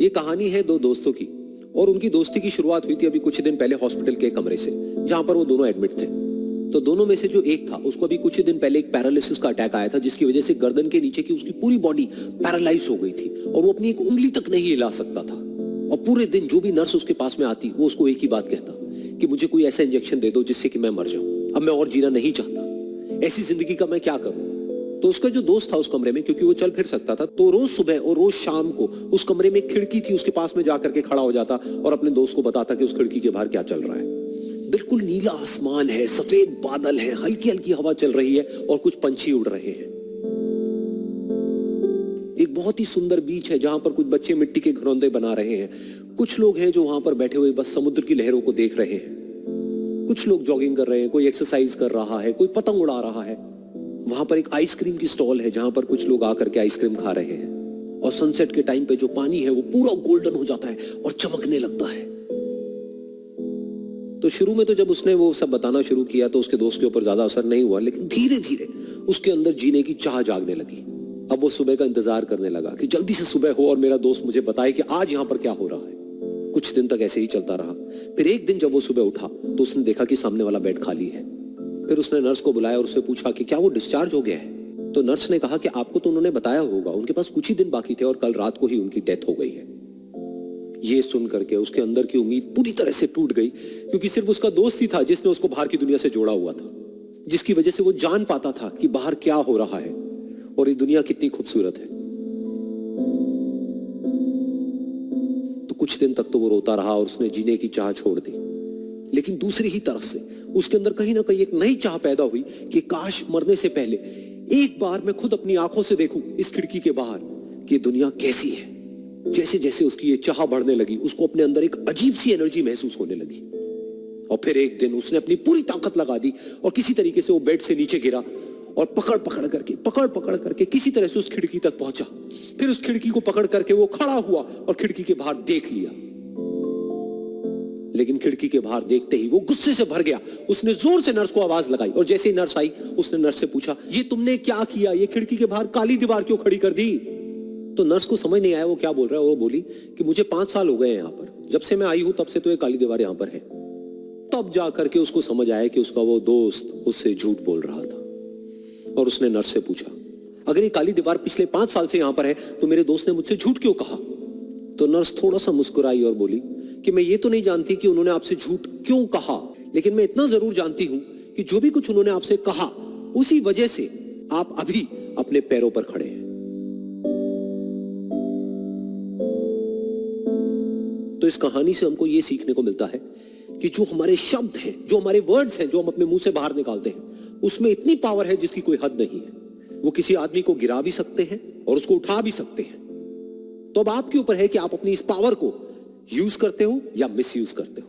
ये कहानी है दो दोस्तों की, और उनकी दोस्ती की शुरुआत हुई थी अभी कुछ दिन पहले हॉस्पिटल के कमरे से, जहां पर वो दोनों एडमिट थे। तो दोनों में से जो एक था, उसको अभी कुछ ही दिन पहले एक पैरालिसिस का अटैक आया था, जिसकी वजह से गर्दन के नीचे की उसकी पूरी बॉडी पैरालाइज हो गई थी और वो अपनी एक उंगली तक नहीं हिला सकता था। और पूरे दिन जो भी नर्स उसके पास में आती, वो उसको एक ही बात कहता कि मुझे कोई ऐसा इंजेक्शन दे दो जिससे कि मैं मर जाऊं, अब मैं और जीना नहीं चाहता, ऐसी जिंदगी का मैं क्या करूं। तो उसका जो दोस्त था उस कमरे में, क्योंकि वो चल फिर सकता था, तो रोज सुबह और रोज शाम को उस कमरे में एक खिड़की थी, उसके पास में जाकर के खड़ा हो जाता और अपने दोस्त को बताता कि उस खिड़की के बाहर क्या चल रहा है। बिल्कुल नीला आसमान है, सफेद बादल है, हल्की हल्की हवा चल रही है और कुछ पंछी उड़ रहे हैं। एक बहुत ही सुंदर बीच है जहां पर कुछ बच्चे मिट्टी के घरौंदे बना रहे हैं। कुछ लोग हैं जो वहां पर बैठे हुए बस समुद्र की लहरों को देख रहे हैं। कुछ लोग जॉगिंग कर रहे हैं, कोई एक्सरसाइज कर रहा है, कोई पतंग उड़ा रहा है। वहां पर एक आइसक्रीम की स्टॉल है जहां पर कुछ लोग आकर के आइसक्रीम खा रहे हैं। और सनसेट के टाइम पे जो पानी है वो पूरा गोल्डन हो जाता है और चमकने लगता है। तो शुरू में तो जब उसने वो सब बताना शुरू किया तो उसके दोस्त के ऊपर ज्यादा असर नहीं हुआ, लेकिन धीरे धीरे उसके अंदर जीने की चाह जागने लगी। अब वो सुबह का इंतजार करने लगा कि जल्दी से सुबह हो और मेरा दोस्त मुझे बताए कि आज यहां पर क्या हो रहा है। कुछ दिन तक ऐसे ही चलता रहा। फिर एक दिन जब वो सुबह उठा तो उसने देखा कि सामने वाला बेड खाली है। फिर उसने नर्स को बुलाया और उससे पूछा कि क्या वो डिस्चार्ज हो गया है। तो नर्स ने कहा कि आपको तो उन्होंने बताया होगा, उनके पास कुछ ही दिन बाकी थे और कल रात को ही उनकी डेथ हो गई है। ये सुन करके उसके अंदर की उम्मीद पूरी तरह से टूट गई, क्योंकि सिर्फ उसका दोस्त ही था जिसने उसको बाहर की दुनिया से जोड़ा हुआ था, जिसकी वजह से वो जान पाता था कि बाहर क्या हो रहा है और ये दुनिया कितनी खूबसूरत है। तो कुछ दिन तक तो वो रोता रहा और उसने जीने की चाह छोड़ दी। लेकिन दूसरी ही तरफ से उसके अंदर कहीं ना कहीं एक नई चाह पैदा हुई कि काश मरने से पहले एक बार मैं खुद अपनी आंखों से देखूं इस खिड़की के बाहर कि दुनिया कैसी है। जैसे जैसे उसकी ये चाह बढ़ने लगी, उसको अपने अंदर एक अजीब सी एनर्जी महसूस होने लगी। और फिर एक दिन उसने अपनी पूरी ताकत लगा दी और किसी तरीके से वो बेड से नीचे गिरा और पकड़ पकड़ करके किसी तरह से उस खिड़की तक पहुंचा। फिर उस खिड़की को पकड़ करके वो खड़ा हुआ और खिड़की के बाहर देख लिया। लेकिन खिड़की के बाहर देखते ही वो गुस्से से भर गया। उसने जोर से नर्स को आवाज लगाई और जैसे ही नर्स आई उसने नर्स से पूछा, ये तुमने क्या किया, ये खिड़की के बाहर काली दीवार क्यों खड़ी कर दी। तो नर्स को समझ नहीं आया वो क्या बोल रहा है। वो बोली कि मुझे 5 साल हो गए हैं यहाँ पर, जब से मैं आई हूं तब से तो ये काली दीवार यहाँ पर है। तब जाकर के उसको समझ आया कि उसका वो दोस्त उससे झूठ बोल रहा था। और उसने नर्स से पूछा, अगर ये काली दीवार पिछले 5 साल से यहाँ पर है तो मेरे दोस्त ने मुझसे झूठ क्यों कहा। तो नर्स थोड़ा सा मुस्कुराई और बोली कि मैं ये तो नहीं जानती कि उन्होंने आपसे झूठ क्यों कहा, लेकिन मैं इतना जरूर जानती हूं कि जो भी कुछ उन्होंने आपसे कहा उसी वजह से आप अभी अपने पैरों पर खड़े हैं। तो इस कहानी से हमको यह सीखने को मिलता है कि जो हमारे शब्द हैं, जो हमारे वर्ड्स हैं, जो हम अपने मुंह से बाहर निकालते हैं, उसमें इतनी पावर है जिसकी कोई हद नहीं है। वो किसी आदमी को गिरा भी सकते हैं और उसको उठा भी सकते हैं। तो अब आपके ऊपर है कि आप अपनी इस पावर को यूज करते हो या मिस यूज करते हो।